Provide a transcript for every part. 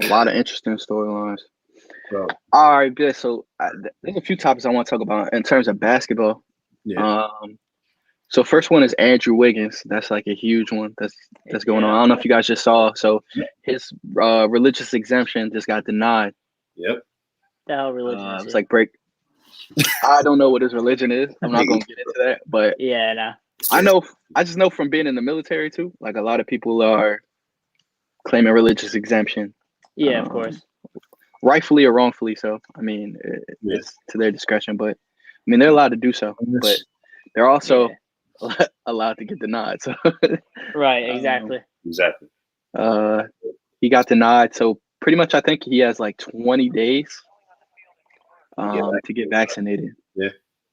A lot of interesting storylines. So, All right, good. So there's a few topics I want to talk about in terms of basketball. yeah. So first one is Andrew Wiggins. That's like a huge one that's going on. I don't know if you guys just saw. So his religious exemption just got denied. Yep. The hell religion is It's it? like break. I don't know what his religion is. I'm not gonna get into that, but Yeah, no. I just know from being in the military too. Like a lot of people are claiming religious exemption. Yeah, of course. Rightfully or wrongfully. So I mean, it's to their discretion. But I mean, they're allowed to do so. But they're also allowed to get denied. So right, exactly. Exactly. He got denied. So pretty much, I think he has like 20 days to get vaccinated.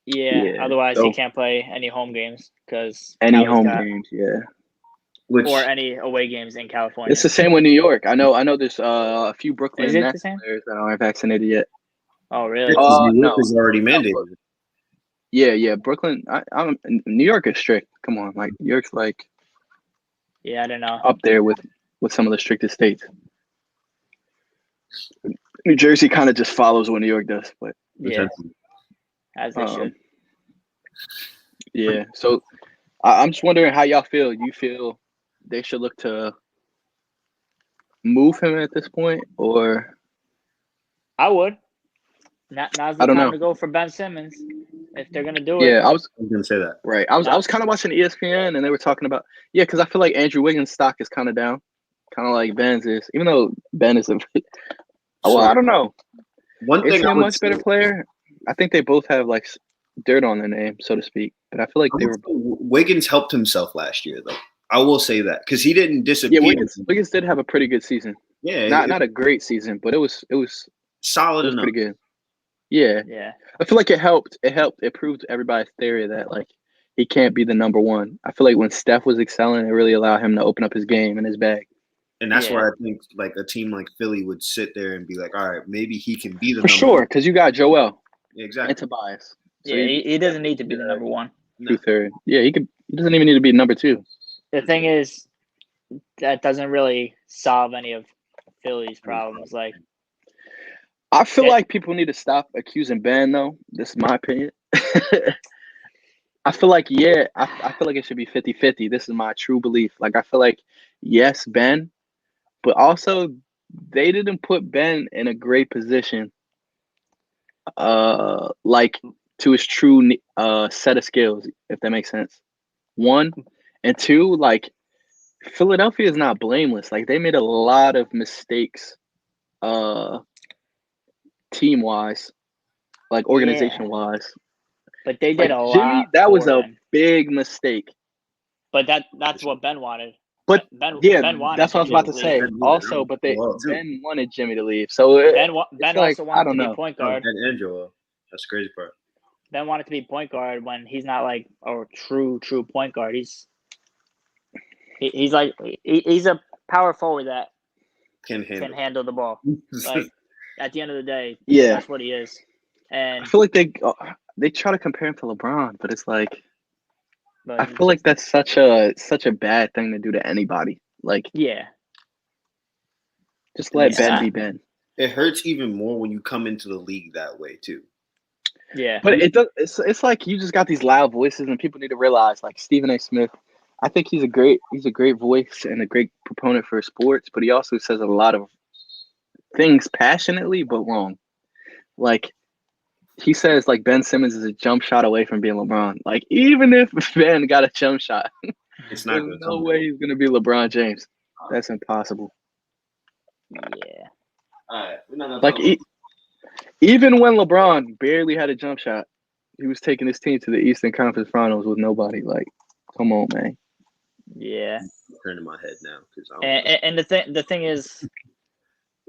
Yeah. Otherwise, So he can't play any home games because any home games. Yeah. Or any away games in California. It's the same with New York. I know. There's a few Brooklyn Is it Nets the same? players that aren't vaccinated yet. Oh, really? New No. York is already mandated. Yeah. Brooklyn. New York is strict. Come on, like New York's like. Yeah, I don't know. Up there with some of the strictest states. New Jersey kind of just follows what New York does, but yeah, as they should. Yeah. So I'm just wondering how y'all feel. You feel they should look to move him at this point, or I would. Now's the time to go for Ben Simmons if they're gonna do it. Yeah, I was gonna say that. Right. I was kind of watching ESPN and they were talking about because I feel like Andrew Wiggins' stock is kind of down, kind of like Ben's is. Even though Ben is I don't know. One thing, is he a much better player? I think they both have like dirt on their name, so to speak. But I feel like Wiggins helped himself last year, though. I will say that because he didn't disappear. Yeah, Wiggins did have a pretty good season. Yeah, not a great season, but it was solid. It was pretty good. Yeah. I feel like it helped. It proved everybody's theory that like he can't be the number one. I feel like when Steph was excelling, it really allowed him to open up his game and his bag. And that's where I think like a team like Philly would sit there and be like, all right, maybe he can be the for sure because you got Joel, exactly, and Tobias. So he doesn't need to be the number one. Third. Yeah, he doesn't even need to be number two. The thing is, that doesn't really solve any of Philly's problems. Like, I feel like people need to stop accusing Ben, though. This is my opinion. I feel like, I feel like it should be 50-50. This is my true belief. Like, I feel like, yes, Ben, but also they didn't put Ben in a great position, like to his true set of skills, if that makes sense. One, and two, like Philadelphia is not blameless. Like they made a lot of mistakes, team wise, like organization wise. But they did like, a Jimmy, lot. That was a big mistake. But that's what Ben wanted. But Ben wanted that's what I was about to say. Also, but Ben wanted Jimmy to leave. So Ben also wanted to be point guard. And Joel. That's the crazy part. Ben wanted to be point guard when he's not like a true point guard. He's a power forward that can handle the ball. Like at the end of the day, that's what he is. And I feel like they try to compare him to LeBron, but it's like I feel like that's such a bad thing to do to anybody. Like just let Ben be Ben. It hurts even more when you come into the league that way too. Yeah, but it does. It's like you just got these loud voices, and people need to realize, like Stephen A. Smith. I think he's a great voice and a great proponent for sports, but he also says a lot of things passionately but wrong. Like he says, like Ben Simmons is a jump shot away from being LeBron. Like even if Ben got a jump shot, it's not. There's no way he's gonna be LeBron James. That's impossible. Yeah. All right. We're not like even when LeBron barely had a jump shot, he was taking his team to the Eastern Conference Finals with nobody. Like, come on, man. Yeah. Turning my head now because and the thing is,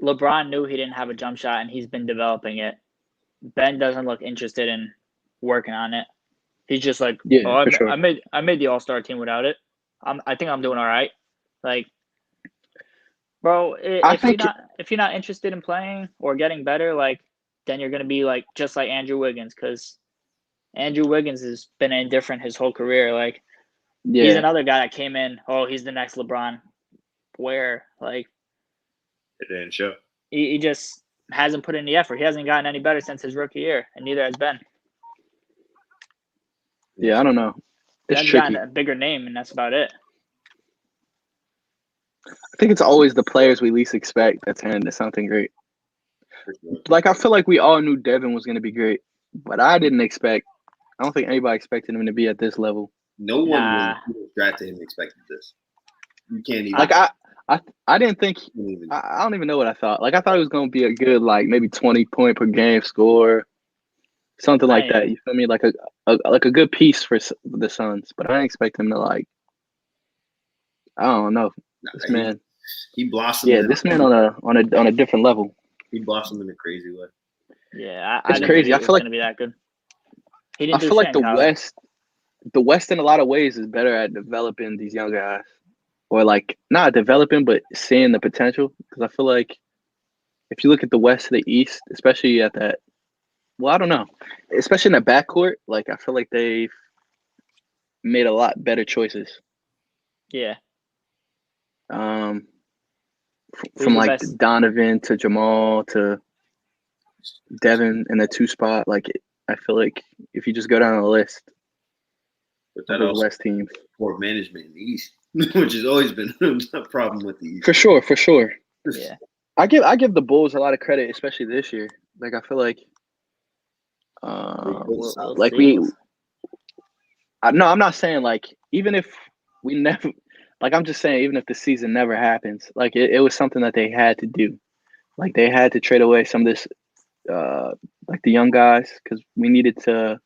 LeBron knew he didn't have a jump shot, and he's been developing it. Ben doesn't look interested in working on it. He's just like, I made the All-Star team without it. I think I'm doing all right. Like, bro, if you're not interested in playing or getting better, like, then you're gonna be like just like Andrew Wiggins, because Andrew Wiggins has been indifferent his whole career. Like, he's another guy that came in. Oh, he's the next LeBron. Where like it didn't show. he just hasn't put in the effort. He hasn't gotten any better since his rookie year, and neither has Ben. Yeah, I don't know. It's tricky. Gotten a bigger name, and that's about it. I think it's always the players we least expect that turn into something great. Like, I feel like we all knew Devin was going to be great, but I didn't expect – I don't think anybody expected him to be at this level. No one who drafted him expected this. You can't even – Like, I didn't think – I don't even know what I thought. Like, I thought he was going to be a good, like, maybe 20-point per game score, something like that. You feel me? Like a good piece for the Suns. But I didn't expect him to, like – I don't know. This man – he blossomed. Yeah, this man on a different level. He blossomed in a crazy way. Yeah, it's crazy. I feel like gonna be that good. I feel like the West in a lot of ways is better at developing these young guys, or like not developing, but seeing the potential. Because I feel like if you look at the West to the East, especially at that, well, I don't know, especially in the backcourt, like I feel like they've made a lot better choices. Yeah. From like Donovan to Jamal to Devin in the 2 spot, like I feel like if you just go down the list, but that also West teams for management in the East, which has always been a problem with the East. For sure. Yeah, I give the Bulls a lot of credit, especially this year. Like I feel like, like I'm not saying like even if we never. Like, I'm just saying, even if the season never happens, like, it was something that they had to do. Like, they had to trade away some of this, like, the young guys, because we needed to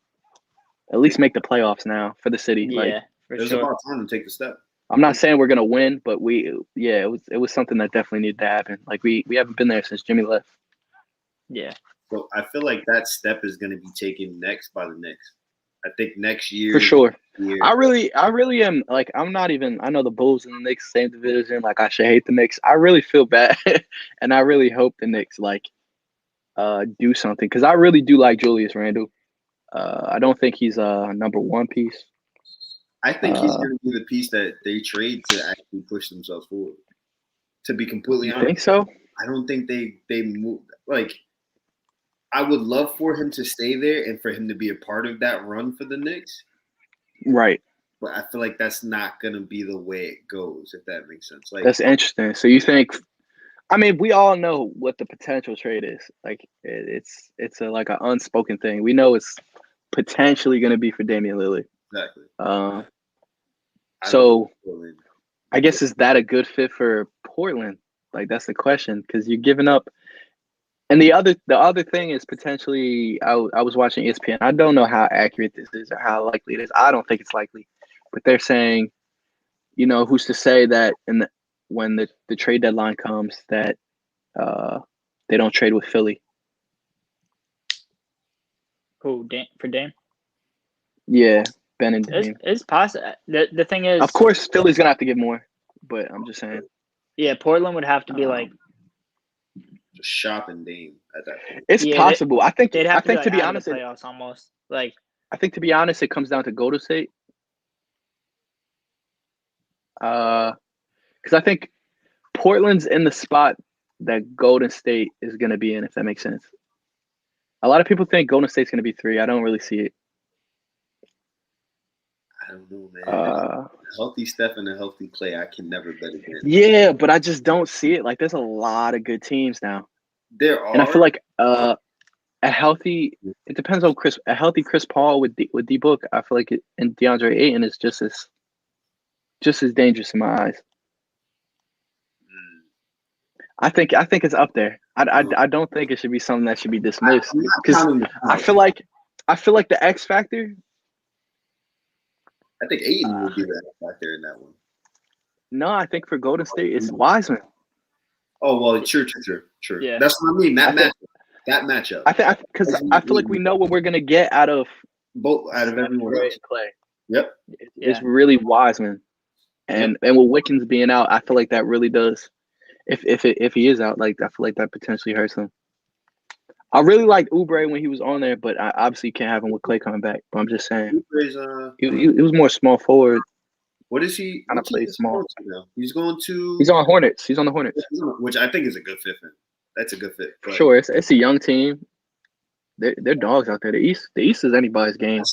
at least make the playoffs now for the city. Yeah, like, for sure. It was about time to take the step. I'm not saying we're going to win, but it was something that definitely needed to happen. Like, we haven't been there since Jimmy left. Yeah. So, I feel like that step is going to be taken next by the Knicks. I think next year. For sure. I really am like I'm not even. I know the Bulls and the Knicks same division. Like I should hate the Knicks. I really feel bad, and I really hope the Knicks like do something because I really do like Julius Randle. I don't think he's a number 1 piece. I think he's going to be the piece that they trade to actually push themselves forward. To be completely honest, think so? I don't think they move like. I would love for him to stay there and for him to be a part of that run for the Knicks. Right. But I feel like that's not going to be the way it goes, if that makes sense. Like, that's interesting. So you think – I mean, we all know what the potential trade is. Like, it's like an unspoken thing. We know it's potentially going to be for Damian Lillard. Exactly. So I guess is that a good fit for Portland? Like, that's the question because you're giving up – and the other thing is potentially I was watching ESPN. I don't know how accurate this is or how likely it is. I don't think it's likely. But they're saying, you know, who's to say that when the trade deadline comes that they don't trade with Philly? Who, for Dame? Yeah, Ben and Dame. It's possible. The thing is, of course, Philly's going to have to give more. But I'm just saying. Yeah, Portland would have to be like. Just shopping Dame at that point. It's possible. I think to be honest, playoffs almost like. I think to be honest, it comes down to Golden State. Because I think Portland's in the spot that Golden State is going to be in, if that makes sense. A lot of people think Golden State's going to be 3. I don't really see it. I don't know, man. A healthy Steph and a healthy Clay, I can never bet against. Yeah, but I just don't see it. Like, there's a lot of good teams now. There are. And I feel like a healthy – it depends on a healthy Chris Paul with D-Book, I feel like and DeAndre Ayton is just as dangerous in my eyes. I think it's up there. I don't think it should be something that should be dismissed because I feel like the X factor – I think Ayton would be the X factor in that one. No, I think for Golden State, it's Wiseman. Oh, well, true. Yeah. That's what I mean. That matchup. I think because I feel like we know what we're gonna get out of everyone else. Clay. Yep. It's really Wiseman, and with Wiggins being out, I feel like that really does. If he is out, like I feel like that potentially hurts him. I really liked Oubre when he was on there, but I obviously can't have him with Clay coming back. But I'm just saying, he was more small forward. What is he? Kind of plays small. He's going to. He's on Hornets. He's on the Hornets, which I think is a good fit for him. that's a good fit. But sure, it's a young team. They're dogs out there. The East is anybody's game.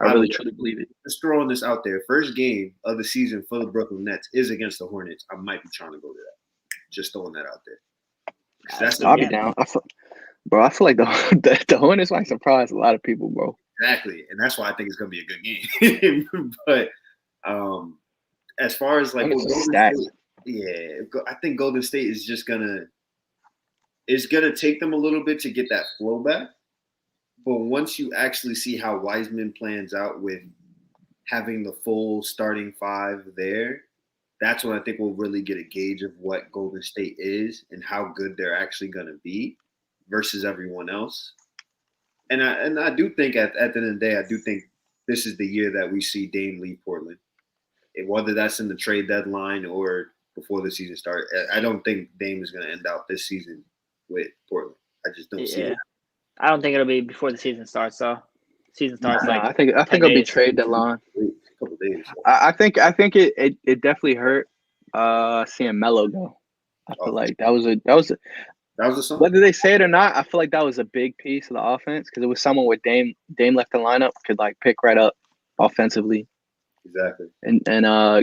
I really truly believe it. Just throwing this out there. First game of the season for the Brooklyn Nets is against the Hornets. I might be trying to go to that. Just throwing that out there. I'll be down. I feel like the Hornets might surprise a lot of people, bro. Exactly, and that's why I think it's gonna be a good game. But as far as like State, I think Golden State is just gonna take them a little bit to get that flow back. But once you actually see how Wiseman plans out with having the full starting five there, that's when I think we'll really get a gauge of what Golden State is and how good they're actually going to be versus everyone else. And I do think at the end of the day, I do think this is the year that we see Dame leave Portland. And whether that's in the trade deadline or before the season starts, I don't think Dame is going to end out this season with Portland. I just don't see it. I don't think it'll be before the season starts. So, season starts I think it'll be trade deadline. A couple days. I think it definitely hurt seeing Melo go. I feel like that was a song. Whether they say it or not, I feel like that was a big piece of the offense because it was someone with Dame left the lineup could like pick right up offensively. Exactly. And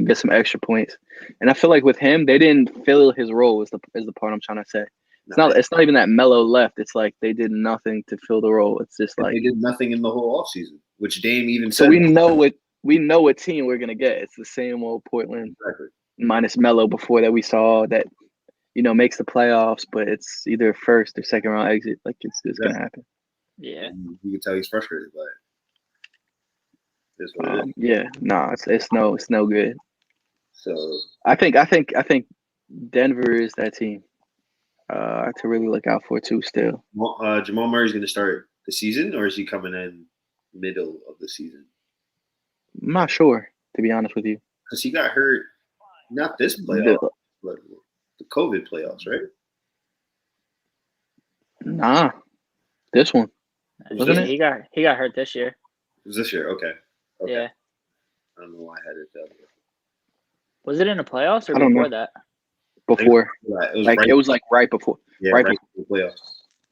get some extra points. And I feel like with him, they didn't fill his role is the part I'm trying to say. It's not even that Melo left. It's like they did nothing to fill the role. It's just like they did nothing in the whole offseason, which Dame even said. So we know what team we're gonna get. It's the same old Portland minus Melo before that we saw that, makes the playoffs, but it's either first or second round exit. Like it's gonna happen. Yeah. And you can tell he's frustrated by it. That's what it is. Yeah, no, it's no good. So I think Denver is that team. To really look out for too. Still, Jamal Murray's going to start the season, or is he coming in middle of the season? I'm not sure, to be honest with you, because he got hurt. Not this playoff, but the COVID playoffs, right? Nah, this one. Wasn't it? He got hurt this year. It was this year, okay. Yeah. I don't know why I had it that way. Was it in the playoffs or before that? Before, it was right before. Yeah, right before the playoffs.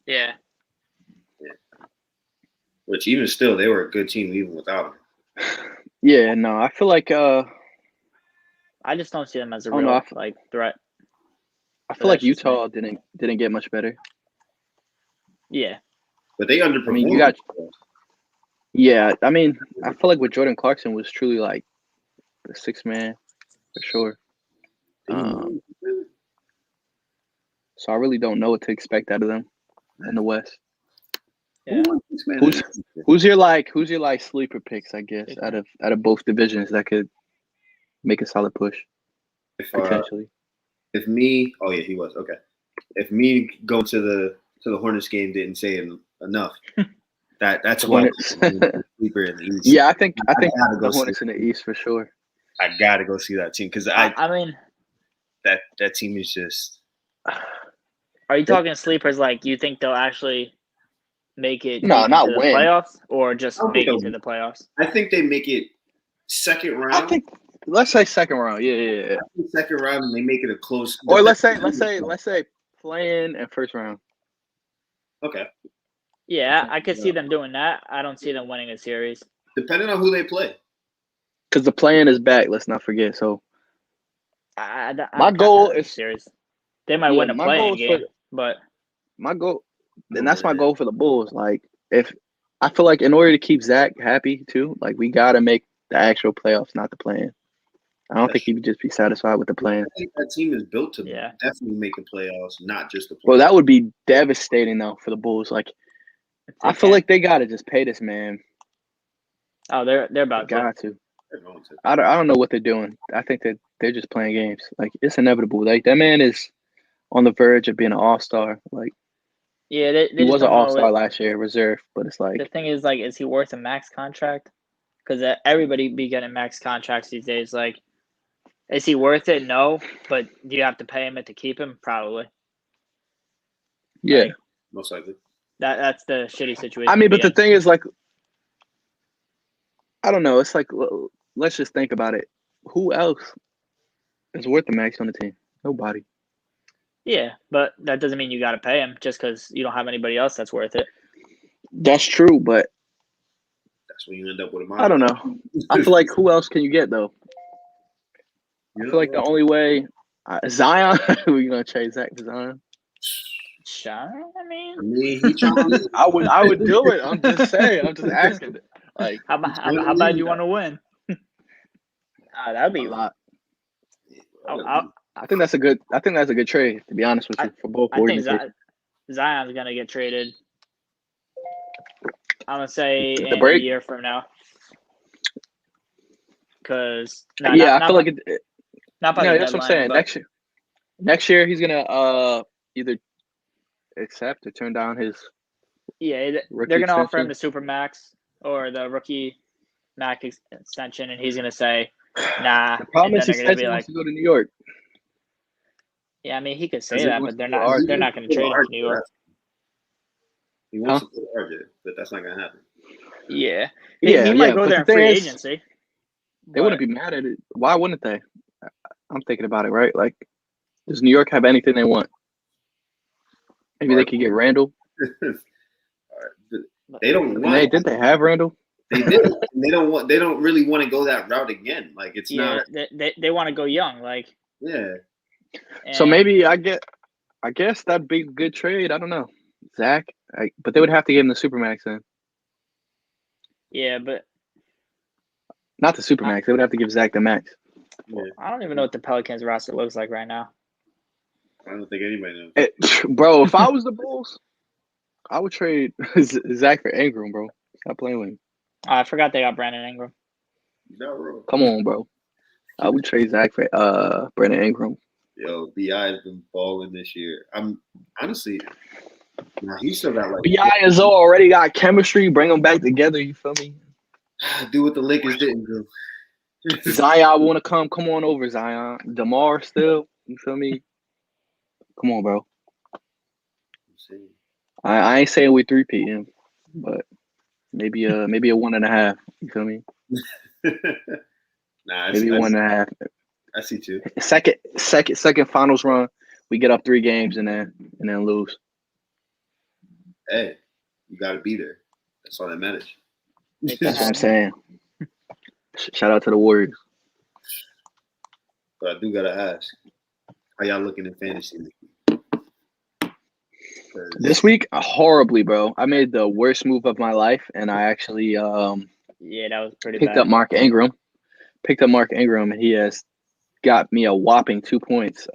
Yeah. Which even still, they were a good team even without him. Yeah, no, I feel like I just don't see them as a real threat. I feel like Utah didn't get much better. Yeah, but they underperformed. I mean, I feel like with Jordan Clarkson was truly like the sixth man for sure. So I really don't know what to expect out of them in the West. Yeah. Who's your sleeper picks, I guess, out of both divisions that could make a solid push potentially? If me going to the Hornets game didn't say enough. That's why sleeper in the East. Yeah, I think the Hornets in the East for sure. I gotta go see that team because I mean that team is just. Are you talking sleepers like you think they'll actually make it? No, not to win. The playoffs, or just make it to the playoffs. I think they make it second round. I think let's say second round. Yeah. Second round, and they make it a close. Or let's say play-in and first round. Okay. Yeah, I could see them doing that. I don't see them winning a series. Depending on who they play. Because the play-in is back. Let's not forget. So my goal is series. They might win a play-in game, but my goal, and that's my goal for the Bulls. Like, if I feel like in order to keep Zach happy too, like we gotta make the actual playoffs, not the play-in. I don't think he would just be satisfied with the play-in. I think that team is built to definitely make the playoffs, not just the playoffs. Well, that would be devastating though for the Bulls. Like, I feel like they gotta just pay this man. Oh, they're about to. I don't know what they're doing. I think that they're just playing games. Like, it's inevitable. Like, that man is on the verge of being an all-star. Like, yeah, he was an all-star last year, reserve. But it's like the thing is, like, is he worth a max contract? Because everybody be getting max contracts these days. Like, is he worth it? No, but do you have to pay him to keep him? Probably. Yeah, most likely. That's the shitty situation. I mean, but the thing is, like, I don't know. It's like, let's just think about it. Who else is worth the max on the team? Nobody. Yeah, but that doesn't mean you got to pay him just because you don't have anybody else that's worth it. That's true, but that's when you end up with a I don't know. I feel like who else can you get though? I feel like the only way Zion. We're gonna trade Zach for Zion. I mean, I would do it. I'm just saying. I'm just asking. Like, how bad you want to win? That'd be a lot. I think that's a good trade. To be honest with you, for both organizations. I think Zion's gonna get traded. I'm gonna say in a year from now. Because I feel like it. Not by that's what I'm saying. Next year he's gonna either accept or turn down his. Yeah, they're gonna offer him the super max or the rookie max extension, and he's gonna say, "Nah." The problem is he says he wants to go to New York. Yeah, I mean he could say that, but they're not. They're not gonna trade him to New York. He wants to go to RJ, but that's not gonna happen. Yeah, he might go there in free agency. They wouldn't be mad at it. Why wouldn't they? I'm thinking about it, right? Like, does New York have anything they want? Maybe they could get Randall. They don't want. Did they have Randall? They did. They don't want. They don't really want to go that route again. Like it's not. They want to go young. Like So maybe I guess that'd be a good trade. I don't know, Zach. But they would have to give him the Supermax then. Yeah, but not the Supermax. They would have to give Zach the max. Yeah. I don't even know what the Pelicans roster looks like right now. I don't think anybody knows. Bro, if I was the Bulls, I would trade Zach for Ingram, bro. Stop playing with him. I forgot they got Brandon Ingram. No, bro. Come on, bro. I would trade Zach for Brandon Ingram. Yo, B.I. has been balling this year. I'm honestly, he still got like B.I. and Zoe already got chemistry. Bring them back together. You feel me? Do what the Lakers didn't do. Zion want to come on over, Zion. DeMar still. You feel me? Come on, bro. I ain't saying we 3-peat him, but maybe a 1.5. You feel me? Maybe 1.5. I see too. Second finals run, we get up 3 games and then lose. Hey, you gotta be there. That's all that matters. That's what I'm saying. Shout out to the Warriors. But I do gotta ask, how y'all looking in fantasy? This week, horribly, bro. I made the worst move of my life, and I actually that was pretty picked bad. up Mark Ingram. And he has got me a whopping 2 points.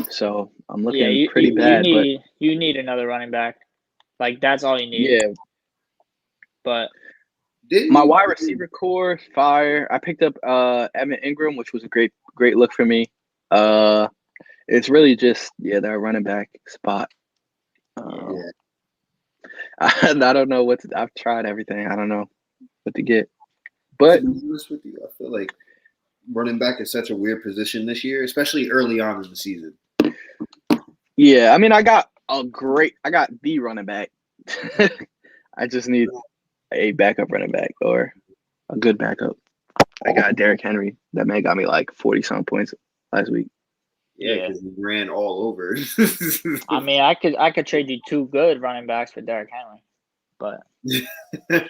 So I'm looking pretty bad. You need another running back. Like that's all you need. Yeah. But my wide receiver core fire. I picked up Evan Ingram, which was a great look for me. It's really just that running back spot. I don't know what to. I've tried everything. I don't know what to get. But to be honest with you, I feel like running back is such a weird position this year, especially early on in the season. Yeah, I mean, I got the running back. I just need a backup running back or a good backup. I got Derrick Henry. That man got me like 40-something points last week. Yeah, because he ran all over. I mean, I could trade you 2 good running backs for Derrick Henry, but I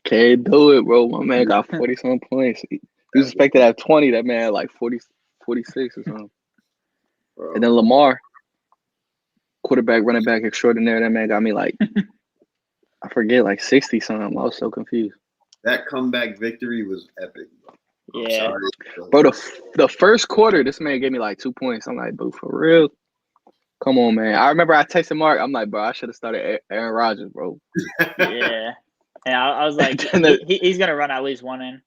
can't do it, bro. My man got 40-something points. He was expected to have 20. That man had like 40, 46 or something. Bro. And then Lamar, quarterback, running back extraordinaire. That man got me like, I forget, like 60-something. I was so confused. That comeback victory was epic, bro. Yeah. Bro, the first quarter, this man gave me like 2 points. I'm like, bro, for real? Come on, man. I remember I texted Mark. I'm like, bro, I should have started Aaron Rodgers, bro. Yeah. And I was like, he's going to run at least one in.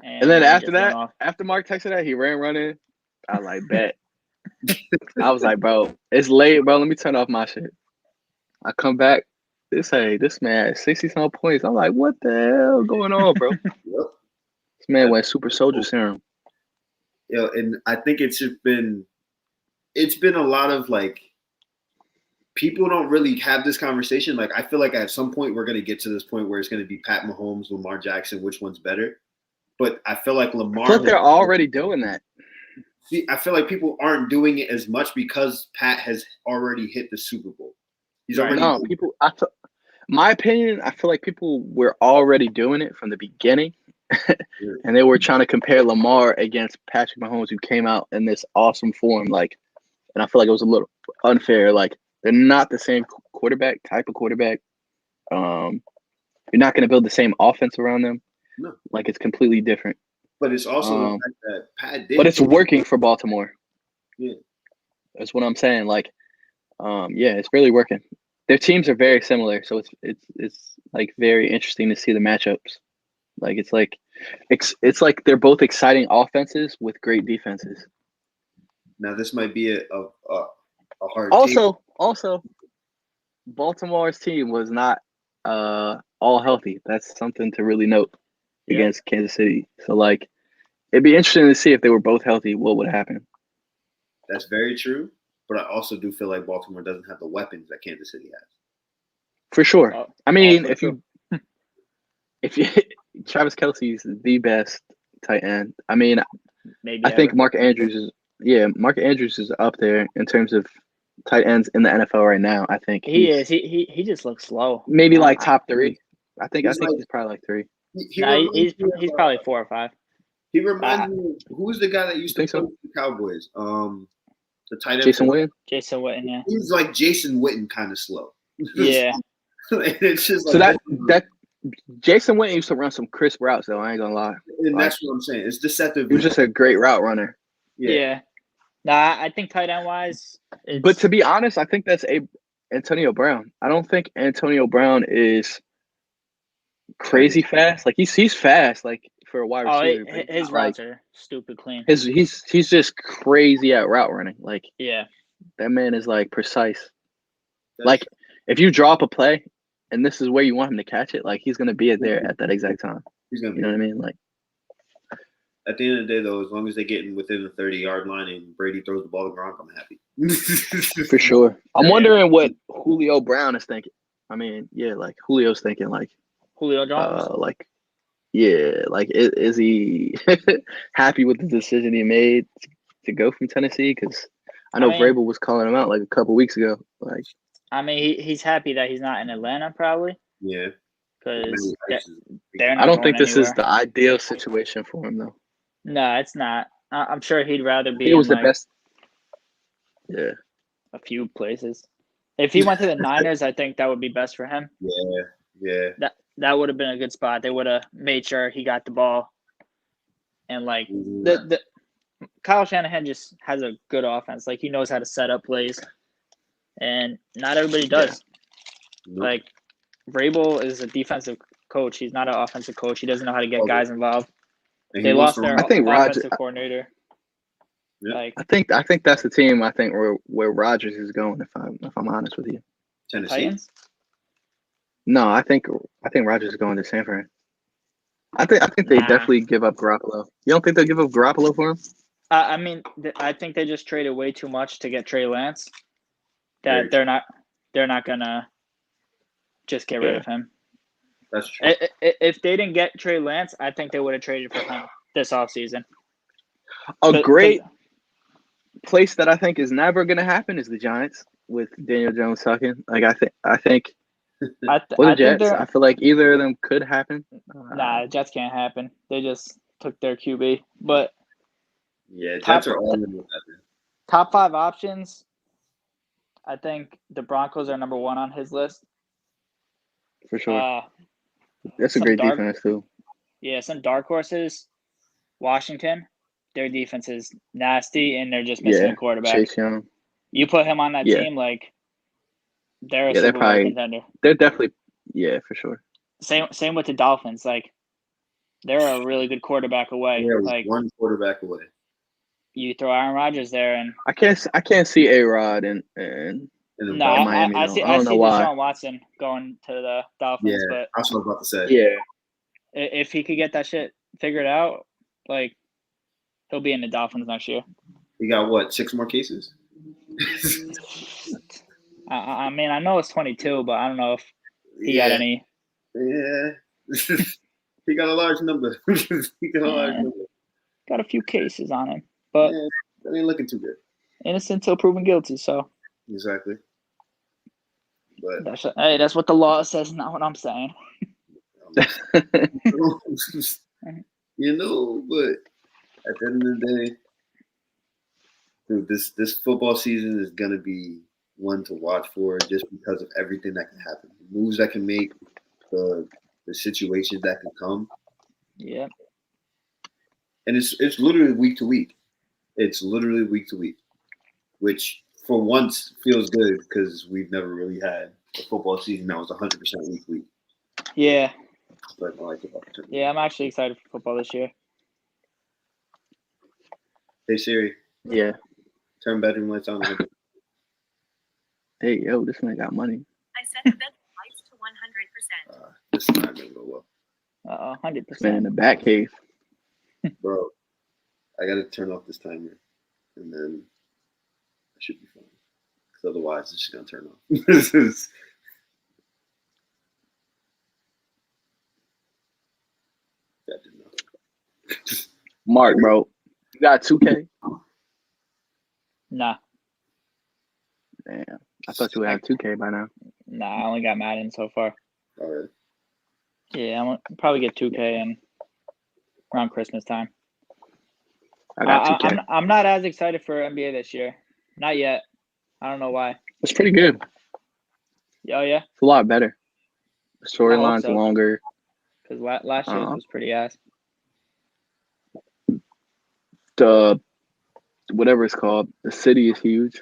And then after that, after Mark texted that, he ran running. I was like, bet. I was like, bro, it's late, bro. Let me turn off my shit. I come back. This man had 60-some points. I'm like, what the hell going on, bro? This man went super soldier serum. Yo, and I think it's been a lot of like people don't really have this conversation. Like I feel like at some point we're gonna get to this point where it's gonna be Pat Mahomes, Lamar Jackson, which one's better? But I feel like Lamar. I feel like they're already doing that. See, I feel like people aren't doing it as much because Pat has already hit the Super Bowl. He's already my opinion, I feel like people were already doing it from the beginning. And they were trying to compare Lamar against Patrick Mahomes, who came out in this awesome form. Like, and I feel like it was a little unfair. Like, they're not the same type of quarterback. You're not going to build the same offense around them. No. Like, it's completely different. But it's also the fact that Pat did. But it's working for Baltimore. Yeah. That's what I'm saying. Like, it's really working. Their teams are very similar, so it's like very interesting to see the matchups. Like it's like they're both exciting offenses with great defenses. Now this might be a hard. Also, Baltimore's team was not all healthy. That's something to really note against Kansas City. So like, it'd be interesting to see if they were both healthy, what would happen. That's very true. But I also do feel like Baltimore doesn't have the weapons that Kansas City has. For sure. I mean, if you Travis Kelce is the best tight end. I mean, I think Mark Andrews is up there in terms of tight ends in the NFL right now. I think he is. He just looks slow. Maybe like top 3. I think he's probably like 3. He's probably 4 or 5. He reminds me. Who's the guy that used to play with the Cowboys? The tight end. Jason Witten. Jason Witten, yeah. He's like Jason Witten, kind of slow. Yeah. It's just so that Jason Witten used to run some crisp routes, though. I ain't gonna lie. And that's what I'm saying. It's deceptive. He was just a great route runner. Yeah. Nah, I think tight end wise. But to be honest, I think that's Antonio Brown. I don't think Antonio Brown is crazy fast. Like he's fast. Like for a wide receiver. His routes are stupid clean. He's just crazy at route running. Like that man is like precise. Like if you drop a play and this is where you want him to catch it, like he's gonna be there at that exact time. He's gonna be. You know what I mean? Like at the end of the day, though, as long as they get within the 30-yard line and Brady throws the ball to Gronk, I'm happy. For sure. I'm wondering what Julio Brown is thinking. I mean, like Julio's thinking like Julio Jones. Is he happy with the decision he made to go from Tennessee? Because I know Vrabel was calling him out like a couple weeks ago. Like, I mean, he's happy that he's not in Atlanta, probably. Yeah. Because I don't think this is the ideal situation for him, though. No, it's not. I'm sure he'd rather be. He was the best. Yeah. A few places. If he went to the Niners, I think that would be best for him. Yeah. That would have been a good spot. They would have made sure he got the ball. And like the Kyle Shanahan just has a good offense. Like he knows how to set up plays, and not everybody does. Yeah. Like Vrabel is a defensive coach. He's not an offensive coach. He doesn't know how to get guys involved. They lost their offensive coordinator. Yeah. I think that's the team. I think where Rodgers is going. If I'm honest with you, Tennessee. Titans? No, I think Rodgers is going to San Fran. I think they definitely give up Garoppolo. You don't think they'll give up Garoppolo for him? I mean, I think they just traded way too much to get Trey Lance. That they're not gonna just get rid of him. That's true. If they didn't get Trey Lance, I think they would have traded for him this offseason. A great place that I think is never going to happen is the Giants with Daniel Jones sucking. Like I think the Jets. I feel like either of them could happen. Nah, Jets can't happen. They just took their QB. But Jets are all in with that. Top 5 options. I think the Broncos are number 1 on his list. For sure. That's a great defense too. Yeah, some dark horses. Washington, their defense is nasty, and they're just missing a quarterback. Chase Young. You put him on that team, like they're a Super Bowl contender. They're definitely, for sure. Same with the Dolphins. Like they're a really good quarterback away. Yeah, like one quarterback away. You throw Aaron Rodgers there, and I can't see A-Rod and Miami. I see Deshaun Watson going to the Dolphins. Yeah, but that's what I was about to say. Yeah, if he could get that shit figured out, like he'll be in the Dolphins next year. He got what? 6 more cases? I mean, I know it's 22, but I don't know if he got any. Yeah, he got a large number. Got a few cases on him, but That ain't looking too good. Innocent till proven guilty. So exactly. But that's what the law says, not what I'm saying. You know, but at the end of the day, dude, this football season is gonna be one to watch for just because of everything that can happen, the moves that can make, the situations that can come. Yeah. And it's literally week to week. It's literally week to week, which for once feels good because we've never really had a football season that was 100% week to week. Yeah. But I like it. Yeah, I'm actually excited for football this year. Hey Siri. Yeah. Turn bedroom lights on. Hey, yo, this man got money. I set the bedroom lights to 100%. This is not gonna go well. 100%. Man in the back cave. Bro, I gotta turn off this timer, and then I should be fine. Because otherwise, it's just gonna turn off. This is. That did nothing. Mark, bro, you got 2K? Nah. Damn, I thought you would have 2K by now. Nah, I only got Madden so far. All right. Yeah, I'm probably get 2K and around Christmas time. I got 2K. I'm not as excited for NBA this year. Not yet. I don't know why. It's pretty good. Oh, yeah? It's a lot better. The storyline's longer. Because last year's was pretty ass. The whatever it's called, the city is huge.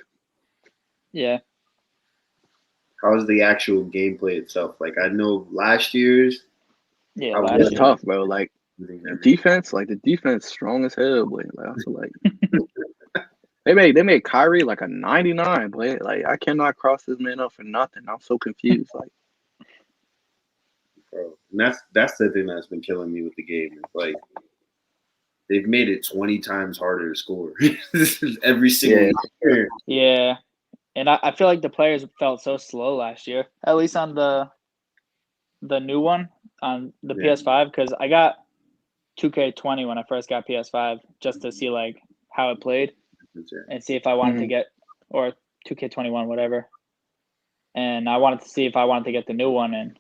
Yeah. How's the actual gameplay itself? Like I know last year's. Yeah, it's tough, bro. Like defense, the defense strong as hell, boy. Like I feel like they made Kyrie like a 99, boy. Like I cannot cross this man up for nothing. I'm so confused. Like, bro, and that's the thing that's been killing me with the game. It's like they've made it 20 times harder to score. This is every single year. Yeah. And I feel like the players felt so slow last year, at least on the new one, on the PS5, because I got 2K20 when I first got PS5 just to see like how it played and see if I wanted to get, or 2K21, whatever. And I wanted to see if I wanted to get the new one. And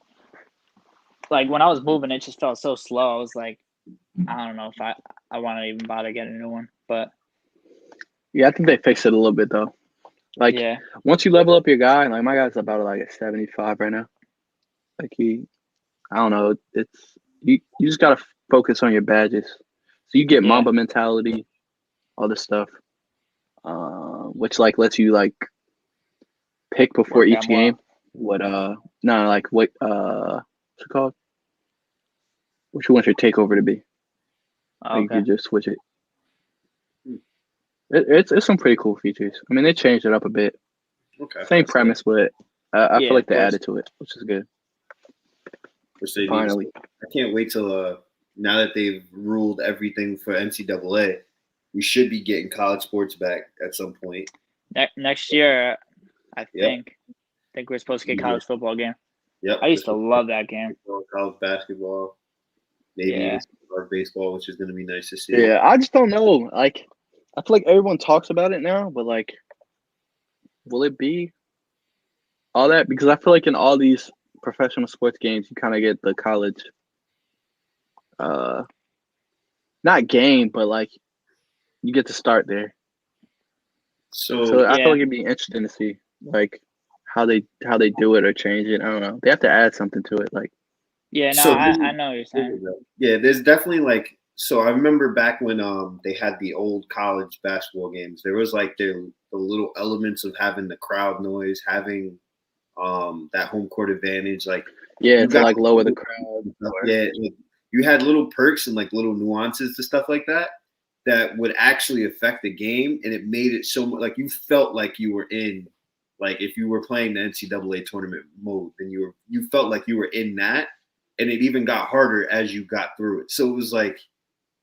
like when I was moving, it just felt so slow. I was like, I don't know if I want to even bother getting a new one. But yeah, I think they fixed it a little bit though. Like once you level up your guy, like my guy's about like a 75 right now. Like I don't know. It's you just gotta focus on your badges. So you get Mamba mentality, all this stuff, which like lets you like pick before each game what what's it called? Which you want your takeover to be. Okay. You can just switch it. It's some pretty cool features. I mean, they changed it up a bit. Okay. Same premise, but I feel like they added to it, which is good. Finally. I can't wait till now that they've ruled everything for NCAA, we should be getting college sports back at some point. Next year, I think we're supposed to get college football game. Yep. I used to love that game. College basketball, maybe college baseball, which is going to be nice to see. Yeah, I just don't know. Like, I feel like everyone talks about it now, but like, will it be all that? Because I feel like in all these professional sports games, you kind of get the college, not game, but like you get to start there. So I feel like it'd be interesting to see like how they do it or change it. I don't know. They have to add something to it, like. Yeah, no, I know what you're saying. Yeah, there's definitely like. So I remember back when they had the old college basketball games, there was like the little elements of having the crowd noise, having that home court advantage, like to like lower the crowd. Yeah, you had little perks and like little nuances to stuff like that would actually affect the game, and it made it so like you felt like you were in, like if you were playing the NCAA tournament mode, then you felt like you were in that, and it even got harder as you got through it. So it was like.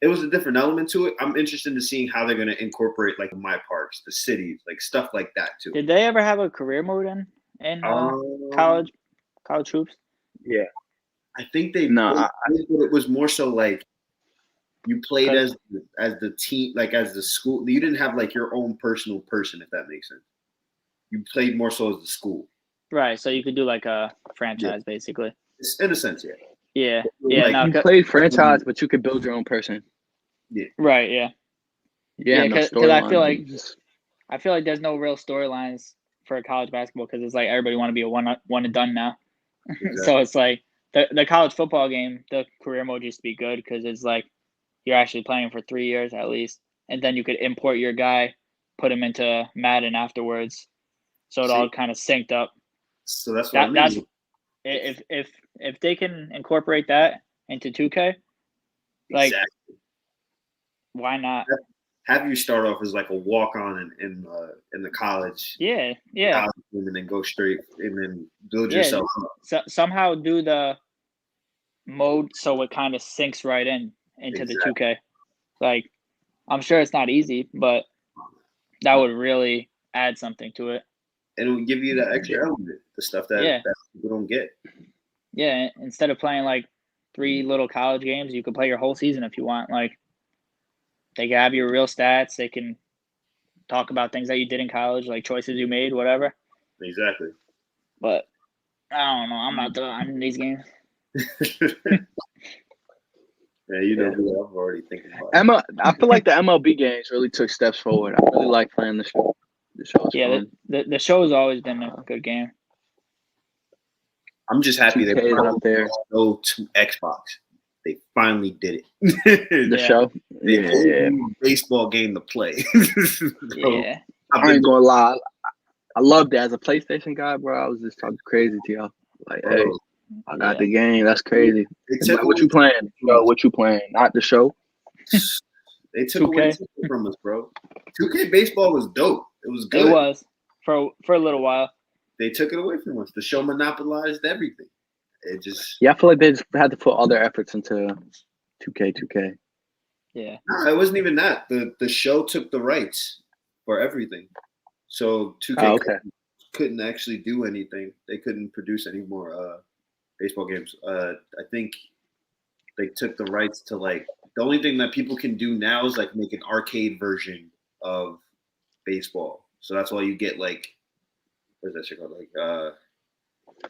It was a different element to it. I'm interested in seeing how they're going to incorporate like my parks, the cities, like stuff like that too. Did they ever have a career mode in college hoops? Yeah, I think they. No, it was more so like You played as the team, like as the school. You didn't have like your own personal person, if that makes sense. You played more so as the school. Right. So you could do like a franchise, basically. In a sense, yeah. Yeah. Yeah. Like you played franchise, but you could build your own person. Yeah. Right. Yeah. Yeah. Because I feel like there's no real storylines for college basketball because it's like everybody want to be a one and done now. Exactly. So it's like the college football game, the career mode used to be good because it's like you're actually playing for 3 years at least, and then you could import your guy, put him into Madden afterwards, so it all kind of synced up. So that's what I mean. That's if they can incorporate that into 2K, like why not? Have you start off as like a walk on in the college, college, and then go straight and then build yourself up. So somehow do the mode so it kind of sinks right into the 2K. Like, I'm sure it's not easy, but that would really add something to it. And it would give you that extra element, the stuff that people don't get. Yeah, instead of playing like 3 little college games, you could play your whole season if you want. Like, they can have your real stats. They can talk about things that you did in college, like choices you made, whatever. Exactly. But I don't know. I'm not in these games. Yeah, I'm already thinking about it. I feel like the MLB games really took steps forward. I really like playing the show. The show is fun. The show has always been a good game. I'm just happy they out there. Go to Xbox. They finally did it. The show? Yeah. Baseball game to play. Yeah. I ain't gonna lie. I loved it. As a PlayStation guy, bro, I was just talking crazy to y'all. Like, hey, I got the game. That's crazy. Like, what you playing? What you playing? Not the show. They took away from us, bro. 2K baseball was dope. It was good. It was for a little while. They took it away from us. The show monopolized everything. It just I feel like they just had to put all their efforts into 2K. Yeah. No, it wasn't even that. The show took the rights for everything. So 2K couldn't actually do anything. They couldn't produce any more baseball games. I think they took the rights to like the only thing that people can do now is like make an arcade version of baseball. So that's why you get like what's that shit called? Like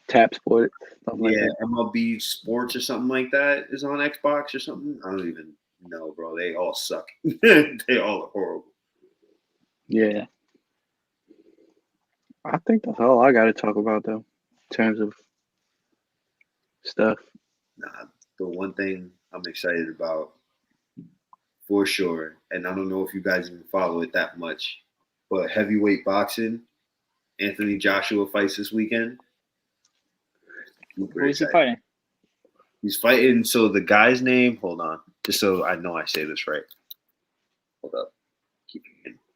Tap Sport. Like MLB Sports or something like that is on Xbox or something. I don't even know, bro. They all suck. They all are horrible. Yeah. I think that's all I got to talk about, though, in terms of stuff. Nah, the one thing I'm excited about for sure, and I don't know if you guys even follow it that much, but heavyweight boxing, Anthony Joshua fights this weekend. Who's he fighting? He's fighting. So the guy's name, hold on, just so I know I say this right. Hold up.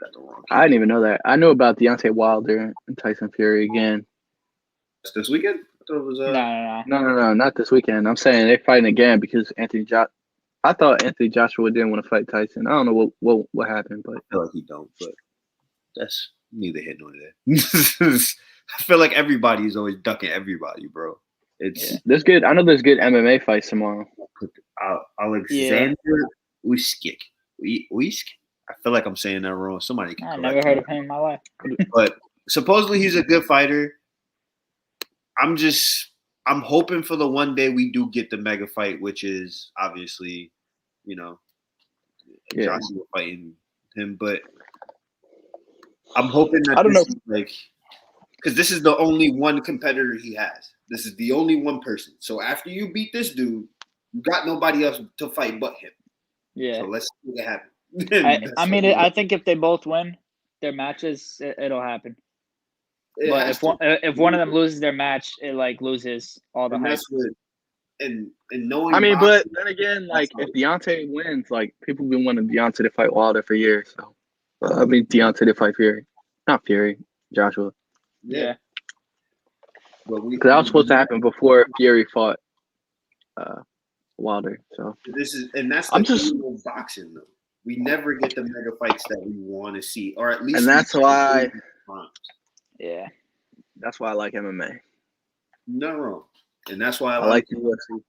Got the wrong. I didn't even know that. I know about Deontay Wilder and Tyson Fury again. This weekend? I thought it was. No, not this weekend. I'm saying they're fighting again because I thought Anthony Joshua didn't want to fight Tyson. I don't know what happened, but I feel like he don't. But that's neither here nor there. I feel like everybody's always ducking everybody, bro. There's good. I know there's good MMA fights tomorrow. Alexander Usyk. I feel like I'm saying that wrong. Somebody can correct me. I never heard of him in my life. But supposedly he's a good fighter. I'm hoping for the one day we do get the mega fight, which is obviously, Joshua fighting him. But I'm hoping that I don't know. Because this is the only one competitor he has. This is the only one person. So after you beat this dude, you got nobody else to fight but him. Yeah. So let's see what happens. I think if they both win their matches, it'll happen. But if one of them loses their match, it like loses all the hype. And knowing. I mean, but then again, like if Deontay wins, like people have been wanting Deontay to fight Wilder for years. So I mean, Deontay to fight Fury, not Fury, Joshua. Yeah. Because that was supposed to happen before Fury fought Wilder. So that's the boxing though. We never get the mega fights that we want to see, or at least. And that's why. Yeah. That's why I like MMA. No wrong. And that's why I like the UFC.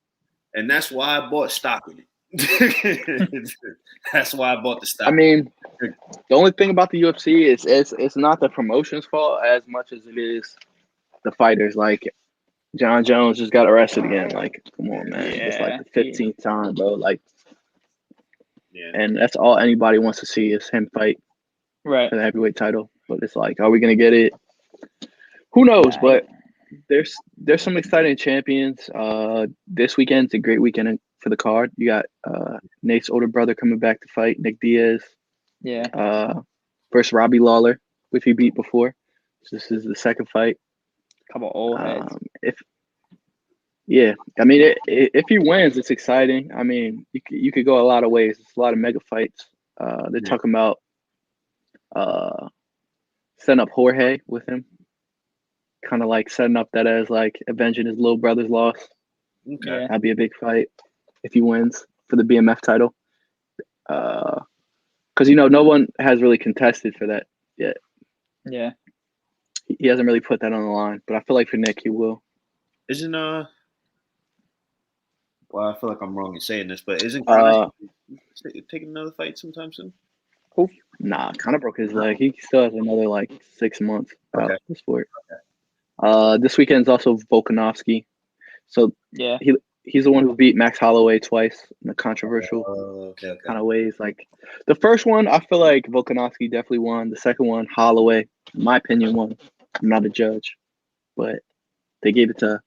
And that's why I bought stock in That's why I bought the stock. I mean, the only thing about the UFC is it's not the promotion's fault as much as it is the fighters. Like John Jones just got arrested again. Like, come on, man. Yeah, it's like the 15th time, bro. Like, yeah. And that's all anybody wants to see is him fight right for the heavyweight title. But it's like, are we gonna get it? Who knows? But there's some exciting champions. This weekend's a great weekend for the card. You got Nate's older brother coming back to fight, Nick Diaz. Yeah. Versus Robbie Lawler, which he beat before. So this is the second fight. Couple old heads. If he wins, it's exciting. I mean, you could go a lot of ways. It's a lot of mega fights. They're talking about setting up Jorge with him, kind of like setting up that as like avenging his little brother's loss. Okay, that'd be a big fight if he wins for the BMF title. Because no one has really contested for that yet. Yeah, he hasn't really put that on the line, but I feel like for Nick he will. Isn't well, I feel like I'm wrong in saying this, but isn't Conor taking another fight sometime soon? Who? Nah, Conor broke his leg. He still has another like 6 months out of the sport. Okay. This weekend's also Volkanovski. So yeah, he's the one who beat Max Holloway twice in a controversial kind of ways. Like the first one, I feel like Volkanovski definitely won. The second one, Holloway, in my opinion, won. I'm not a judge, but they gave it to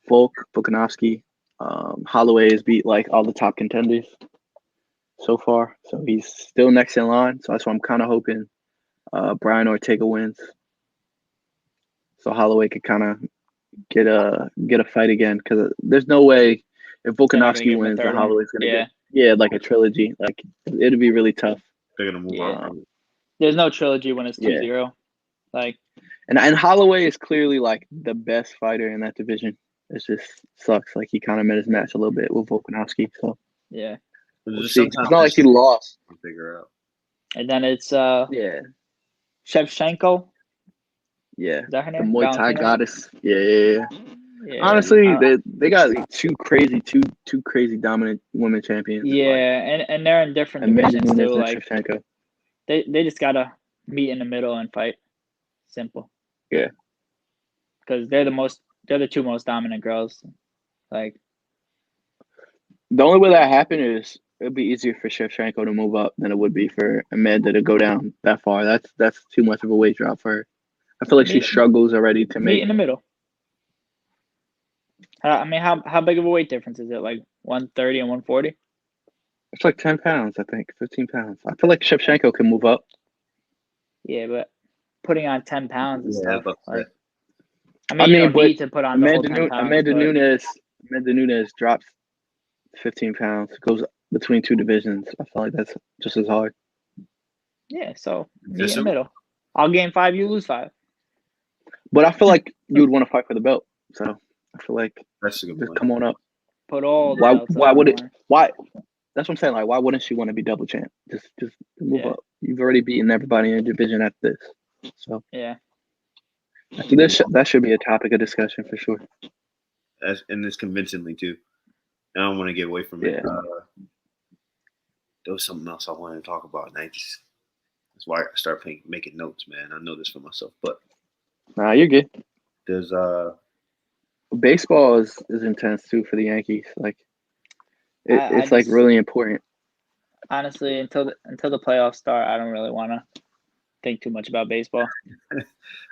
Volkanovski. Holloway has beat like all the top contenders so far, so he's still next in line. So that's why I'm kind of hoping Brian Ortega wins, so Holloway could kind of get a fight again. Because there's no way if Volkanovski wins, that Holloway's gonna get like a trilogy. Like it'd be really tough. They're gonna move on. There's no trilogy when it's 2-0. Like, and Holloway is clearly like the best fighter in that division. It just sucks. Like he kind of met his match a little bit with Volkanovski. So yeah, it's not like he lost. Figure out. And then it's Shevchenko. Yeah, is that her name? The Muay Thai goddess. Yeah. Honestly, they got two crazy dominant women champions. Yeah, and they're in different divisions too. Like Shevchenko. They just gotta meet in the middle and fight. Simple. Yeah. Because they're the two most dominant girls. Like the only way that happened is it'd be easier for Shevchenko to move up than it would be for Amanda to go down that far. That's too much of a weight drop for her. I feel like she struggles already to meet in the middle. I mean, how big of a weight difference is it? Like 130 and 140? It's like 10 pounds, I think, 15 pounds. I feel like Shevchenko can move up. Yeah, but putting on 10 pounds is tough. Like, I mean, you don't need to put on the whole 10 pounds. Amanda Nunes drops 15 pounds, goes between two divisions. I feel like that's just as hard. Yeah, so meet in the middle. I'll gain 5, you lose 5. But I feel like you would want to fight for the belt. So I feel like that's a good point. Come on up. Put all the why would it? Why? That's what I'm saying. Like, why wouldn't she want to be double champ? Just move up. You've already beaten everybody in your division at this. So yeah. That should be a topic of discussion for sure. And it's convincingly too. I don't want to get away from it. There was something else I wanted to talk about, and that's why I start making notes, man. I know this for myself, but nah, you're good. There's baseball is intense too for the Yankees. Like it's like really important. Honestly, until the playoffs start, I don't really want to think too much about baseball.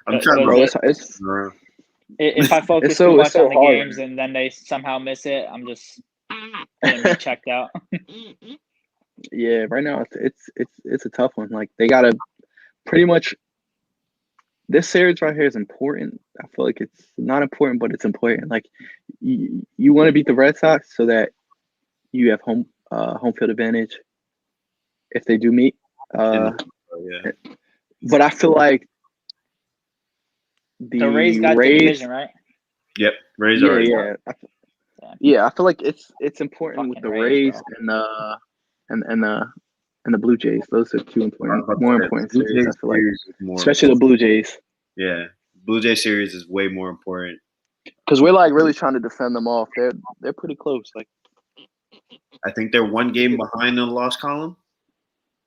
I'm trying to. If I focus too much on the games and then they somehow miss it, I'm just gonna be checked out. Yeah, right now it's a tough one. Like they gotta pretty much. This series right here is important. I feel like it's not important, but it's important. Like you want to beat the Red Sox so that you have home field advantage if they do meet. But I feel like the Rays got the division, right? Yep, Rays are. Yeah. I feel like it's important with the Rays and the Blue Jays. Those are two more important series. I feel like, especially the Blue Jays. Yeah, Blue Jay series is way more important because we're like really trying to defend them off. They're pretty close. Like I think they're one game behind the loss column.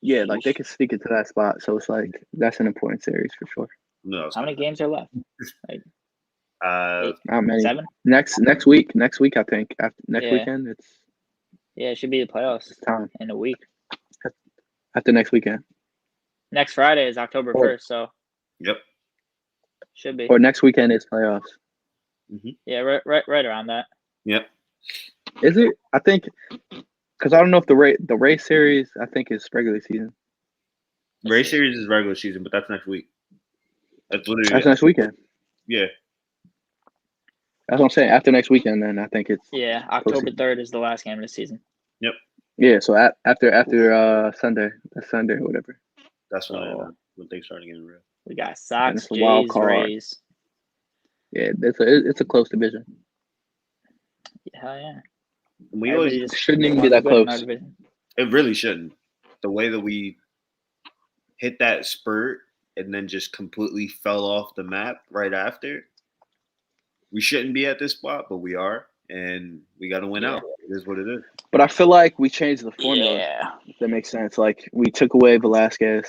Yeah, like they could sneak into that spot. So it's like that's an important series for sure. No, how many games are left? Like how many? 7? Next week, I think. After next weekend, it should be the playoffs time in a week. After next weekend. Next Friday is October 1st, so yep, should be. Or next weekend is playoffs. Mm-hmm. Yeah, right around that. Yep. Is it? I think because I don't know if the race series I think is regular season. Race series is regular season, but that's next week. That's next weekend. Yeah. That's what I'm saying. After next weekend, then I think it's October 3rd is the last game of the season. Yep. Yeah, so after Sunday or whatever. That's when things start getting real. We got Sox, Jays, Rays. Yeah, it's a close division. Hell yeah. We always shouldn't even be that close. It really shouldn't. The way that we hit that spurt and then just completely fell off the map right after. We shouldn't be at this spot, but we are, and we got to win out. It is what it is. But I feel like we changed the formula. Yeah. If that makes sense. Like, we took away Velasquez.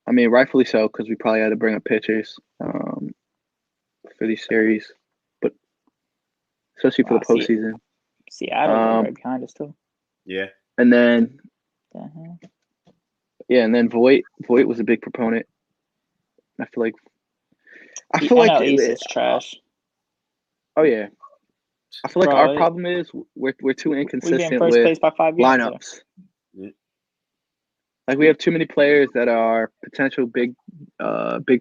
I mean, rightfully so, because we probably had to bring up pitchers for these series, but especially for the postseason. Seattle right behind us too. Yeah. And then, and then Voit was a big proponent. I feel like it's trash. Oh yeah, I feel like our problem is we're too inconsistent with lineups. Yeah. Like we have too many players that are potential big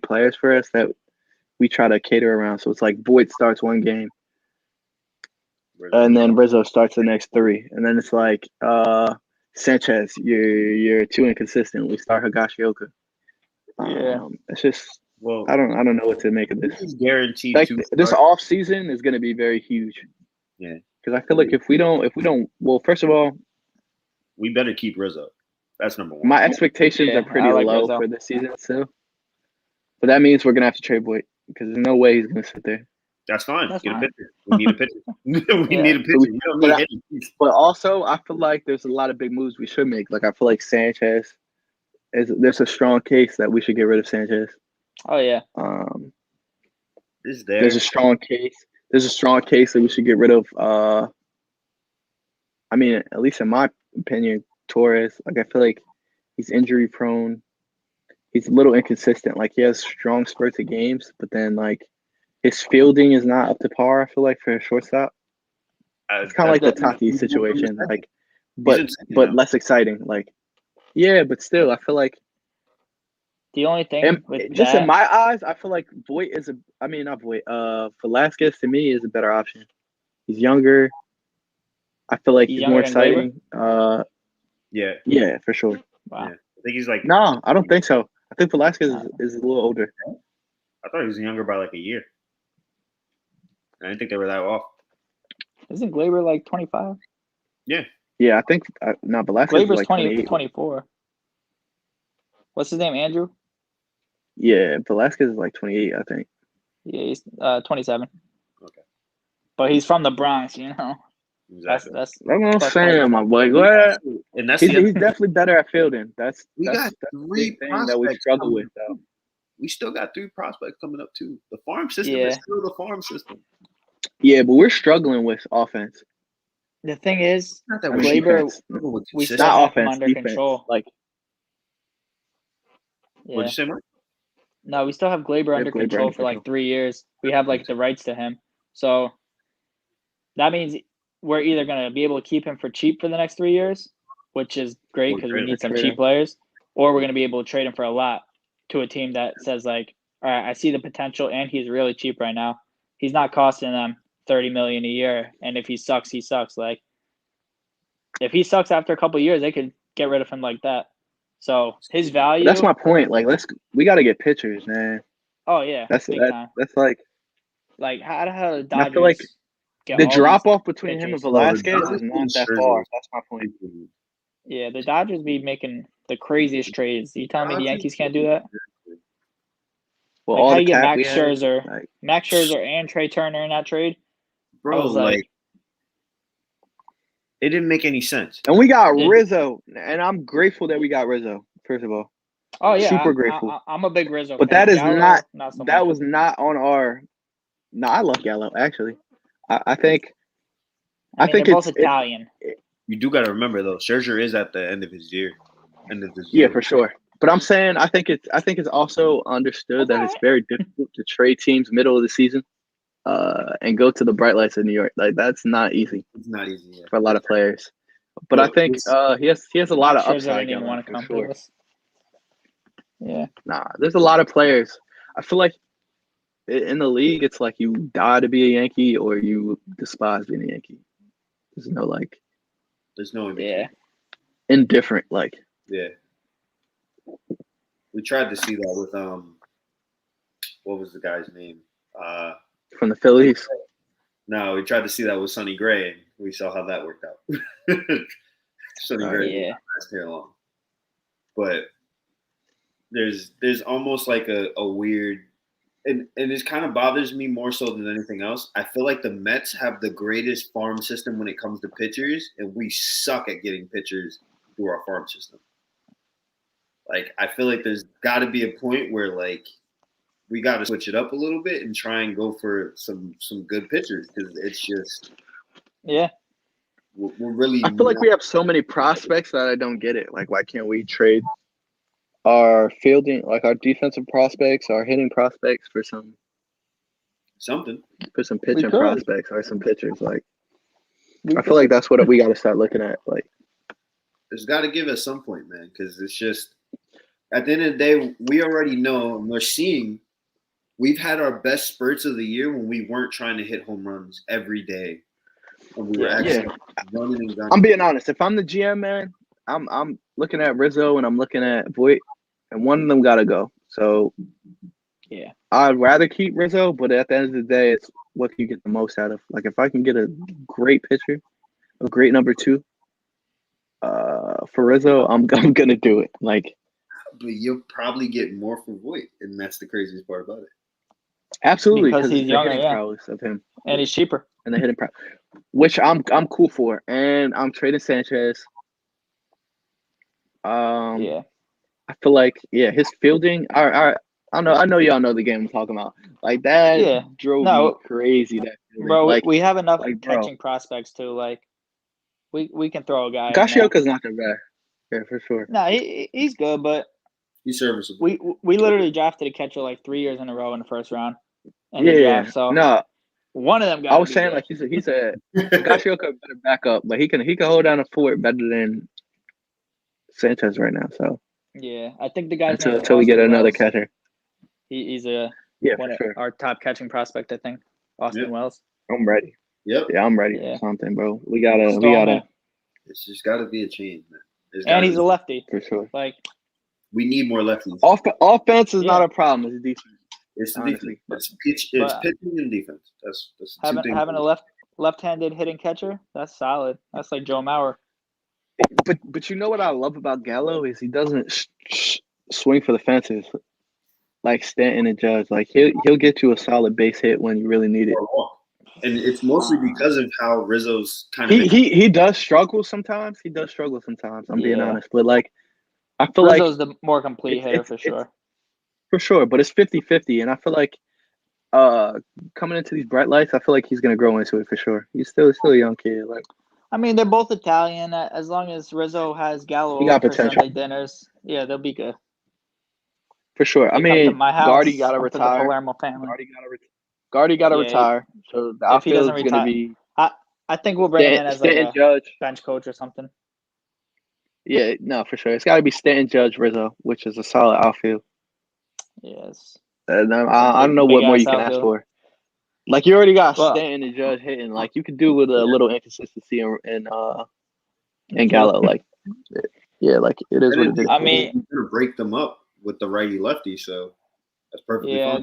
players for us that we try to cater around. So it's like Voit starts one game, and then Rizzo starts the next 3, and then it's like Sanchez, you're too inconsistent. We start Higashioka. It's just. Well, I don't know what to make of this. This is guaranteed. Like this off season is going to be very huge. Yeah, because I feel like if we don't, well, first of all, we better keep Rizzo. That's number one. My expectations are pretty low for this season, so. But that means we're gonna have to trade Voit because there's no way he's gonna sit there. That's fine. Get a pitcher. We need a pitcher. We need a pitcher. We don't need but also, I feel like there's a lot of big moves we should make. Like I feel like Sanchez there's a strong case that we should get rid of Sanchez. Oh yeah. There's a strong case. There's a strong case that we should get rid of. I mean, at least in my opinion, Torres. Like I feel like he's injury prone. He's a little inconsistent. Like he has strong spurts of games, but then like his fielding is not up to par. I feel like for a shortstop, it's kind of like the Tatis situation. Like, but less exciting. Like, yeah, but still, I feel like. The only thing in my eyes, I feel like Voit is not Voit. Velasquez to me is a better option. He's younger. I feel like he's more exciting. Yeah, for sure. Wow. Yeah. I think he's like. No, I don't think so. I think Velasquez is a little older. I thought he was younger by like a year. I didn't think they were that off. Isn't Gleyber like 25? Yeah. Yeah, I think Velasquez is like 24. What's his name, Andrew? Yeah, Velasquez is like 28, I think. Yeah, he's 27. Okay. But he's from the Bronx, you know. Exactly. That's what I'm saying, my boy. Go ahead. And that's he's definitely better at fielding. That's got 3 thing that we struggle with, though. We still got 3 prospects coming up too. The farm system is still the farm system. Yeah, but we're struggling with offense. The thing is, not that Gleyber, we still have him under control. Like. What'd you say, Mark? No, we still have Gleyber under control for like 3 years. We have like the rights to him. So that means we're either going to be able to keep him for cheap for the next 3 years, which is great because we need some cheap players, or we're going to be able to trade him for a lot to a team that says like, all right, I see the potential and he's really cheap right now. He's not costing them $30 million a year. And if he sucks, he sucks. Like if he sucks after a couple of years, they could get rid of him like that. So his value. That's my point. Like, we got to get pitchers, man. Oh yeah, that's like how the hell the Dodgers? I feel like the drop off between him and Velasquez is not that far. That's my point. Yeah, the Dodgers be making the craziest trades. You telling me the Yankees can't do that? Well, like how you get Max Scherzer and Trey Turner in that trade? Bro, like It didn't make any sense. And we got Rizzo, and I'm grateful that we got Rizzo. First of all. Oh yeah, super grateful. I'm a big Rizzo. But fan. that is Gallo, not so that much. was not on our. No, I love Gallo actually. I think. I mean, they're both Italian. You do got to remember though, Scherzer is at the end of his year. Yeah, for sure. But I'm saying I think it's also understood that it's very difficult to trade teams middle of the season, and go to the bright lights of New York. Like that's not easy. It's not easy for a lot of players. But I think he has a lot of upside. Didn't want to come sure. to us. Yeah. Nah, there's a lot of players. I feel like in the league, it's like you die to be a Yankee or you despise being a Yankee. There's no like. There's no indifferent like. Yeah. We tried to see that with what was the guy's name? From the Phillies. No, we tried to see that with Sonny Gray, and we saw how that worked out. Sonny Gray didn't last here long, but there's almost like a weird, and it kind of bothers me more so than anything else. I feel like the Mets have the greatest farm system when it comes to pitchers, and we suck at getting pitchers through our farm system. Like, I feel like there's got to be a point where, like, we got to switch it up a little bit and try and go for some good pitchers because it's just we're really. I feel like we have so many prospects that I don't get it. Like, why can't we trade our fielding, like our defensive prospects, our hitting prospects for some pitching prospects or some pitchers? Like, I feel like that's what we got to start looking at. Like, there's got to give at some point, man, because it's just at the end of the day, we already know and we're seeing. We've had our best spurts of the year when we weren't trying to hit home runs every day. When we were actually running and gunning. I'm being honest. If I'm the GM, man, I'm looking at Rizzo and I'm looking at Voit, and one of them got to go. So, yeah, I'd rather keep Rizzo, but at the end of the day, it's what can you get the most out of. Like, if I can get a great pitcher, a great number 2, for Rizzo, I'm gonna do it. Like, but you'll probably get more for Voit, and that's the craziest part about it. Absolutely, because he's younger, prowess of him, and he's cheaper, and the hitting prowess, which I'm cool for, and I'm trading Sanchez. I feel like his fielding. I know y'all know the game I'm talking about. Like that drove me crazy. That bro, like, we have enough catching prospects too. Like we can throw a guy. Gashioka's not that bad. Yeah, for sure. No, he's good, but he's serviceable. We literally drafted a catcher like 3 years in a row in the first round. Draft, so no, one of them. I was saying good. Like he's a Gashioka better back up, but he can hold down a fort better than Sanchez right now. So yeah, I think the guy's until we get another catcher. He's our top catching prospect. I think Austin Wells. I'm ready. Yep. Yeah, I'm ready for something, bro. We gotta. It's just gotta be a change, man. And he's a lefty for sure. Like we need more lefties. Offense is not a problem. It's defense. It's the defense. It's pitching and defense. That's having a left-handed hitting catcher. That's solid. That's like Joe Mauer. But you know what I love about Gallo is he doesn't swing for the fences like Stanton and Judge. Like he'll get you a solid base hit when you really need it. And it's mostly because of how Rizzo's kind of he does struggle sometimes. I'm being honest, but like I feel Rizzo's the more complete hitter for sure. For sure, but it's 50-50, and I feel like coming into these bright lights, I feel like he's gonna grow into it for sure. He's still a young kid. Like, I mean, they're both Italian. As long as Rizzo has Gallo for Sunday dinners, they'll be good. For sure. I mean, Guardy got to retire. The Palermo family. Guardy got to retire. So the outfield is gonna be. I think we'll bring him in as like a Judge bench coach or something. Yeah, no, for sure. It's got to be Stanton, Judge, Rizzo, which is a solid outfield. Yes. And I don't know what more you can ask for. Like, you already got Stanton and Judge hitting. Like, you could do with a little inconsistency in Gallo. Like, like it is what it is. I mean, you're gonna break them up with the righty lefty, so that's perfectly fine.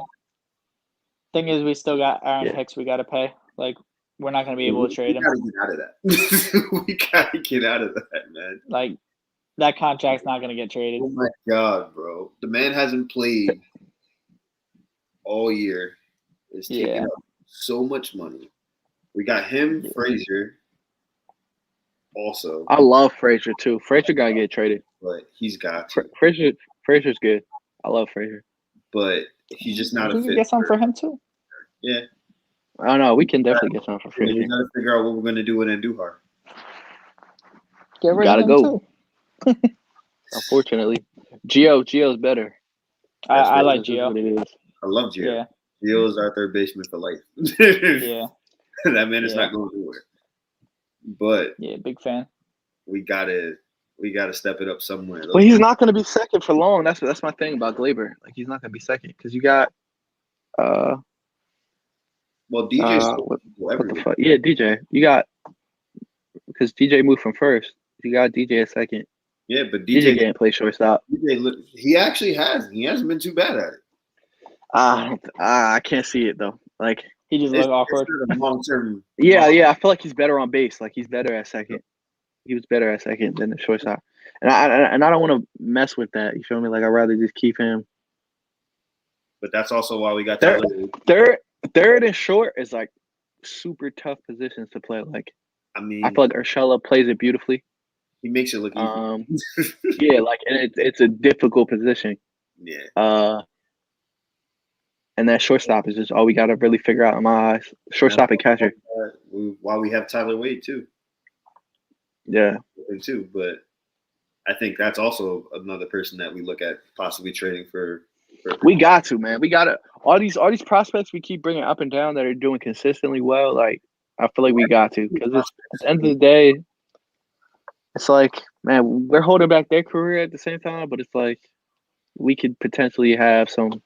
Thing is, we still got Aaron Hicks. We got to pay. Like, we're not going to be able to trade him. We got to get out of that. We got to get out of that, man. Like, that contract's not going to get traded. Oh my God, bro! The man hasn't played all year. It's taking up so much money. We got him, Frazier. also. I love Frazier too. Frazier gotta get traded, but he's got to. Frazier's good. I love Frazier, but he's just not a fit. We can get something for him too. Yeah. I don't know. We can definitely get something for Frazier. We gotta figure out what we're gonna do with Andujar. Get rid of him go. Too. Unfortunately, Gio's better. I like Gio. I love Gio. Yeah. Gio is our third baseman for life. Yeah. That man is not going anywhere. But yeah, big fan. We gotta step it up somewhere. But he's not gonna be second for long. That's my thing about Gleyber. Like he's not gonna be second because you got well, DJ. what the fuck? Yeah, DJ. You got because DJ moved from first. You got DJ at second. Yeah, but DJ can't play shortstop. He actually has. He hasn't been too bad at it. I can't see it though. Like he just looked awkward. Long-term. Yeah. I feel like he's better on base. Like he's better at second. He was better at second than the shortstop, and I don't want to mess with that. You feel me? Like I'd rather just keep him. But that's also why we got third and short is like super tough positions to play. Like I feel like Urshela plays it beautifully. He makes it look easy. Yeah, like and it's a difficult position. Yeah. And that shortstop is just all we got to really figure out in my eyes. Shortstop and catcher. Why we have Tyler Wade too. Yeah. Too, but I think that's also another person that we look at possibly trading for. We got to, man. We got to all these prospects we keep bringing up and down that are doing consistently well. Like I feel like we got to because at the end of the day, it's like, man, we're holding back their career at the same time, but it's like we could potentially have some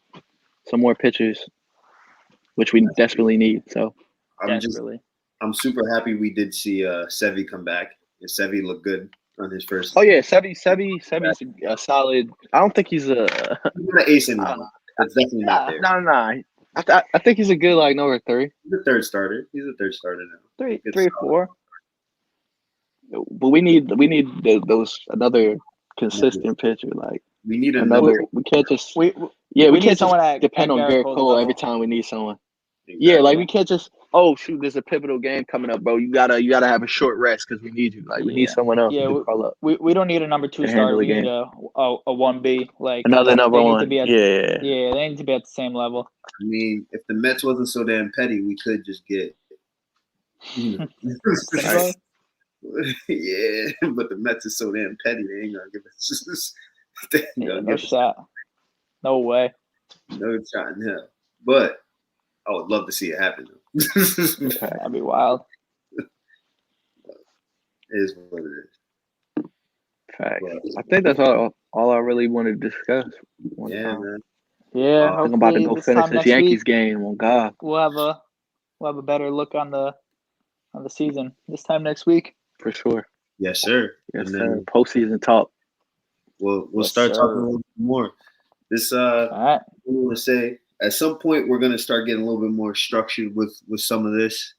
more pitchers, which we desperately need. So I'm super happy we did see Sevy come back. And Sevy looked good on his first. Oh yeah, Sevy's a solid. I don't think he's not an ace anymore. That's definitely not there. No. I think he's a good like number 3. He's a third starter. He's a third starter now. 3, 4. But we need those another consistent pitcher. Like we need another. We can't just we can't just depend on Garrett Cole every time we need someone. Exactly. Yeah, like we can't just there's a pivotal game coming up, bro. You gotta have a short rest because we need you. Like we need someone else to call up. We don't need a number 2 starter. We need a 1B. Like another number 1. They need to be at the same level. I mean, if the Mets wasn't so damn petty, we could just get. Yeah, but the Mets is so damn petty. They ain't gonna give us. No shot. No way. No shot in hell. But I would love to see it happen. That'd be wild. It is what it is. Fact. I think that's all I really wanted to discuss. Man. Yeah, I'm about to go finish this Yankees game. Oh God. We'll have a better look on the season this time next week. For sure. Yes, sir. Yes, sir. Postseason talk. We'll start talking a little bit more. This all right. I want to say at some point we're gonna start getting a little bit more structured with some of this.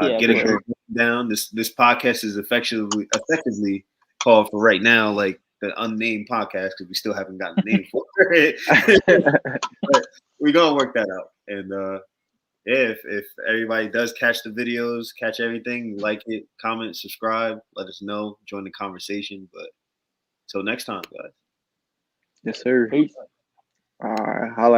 Getting it down. This podcast is effectively called for right now, like the unnamed podcast, because we still haven't gotten a name for it. But we're gonna work that out. And if everybody does catch the videos, catch everything, like it, comment, subscribe, let us know, join the conversation. But till next time, guys. Yes, sir. Peace. All right. Holla.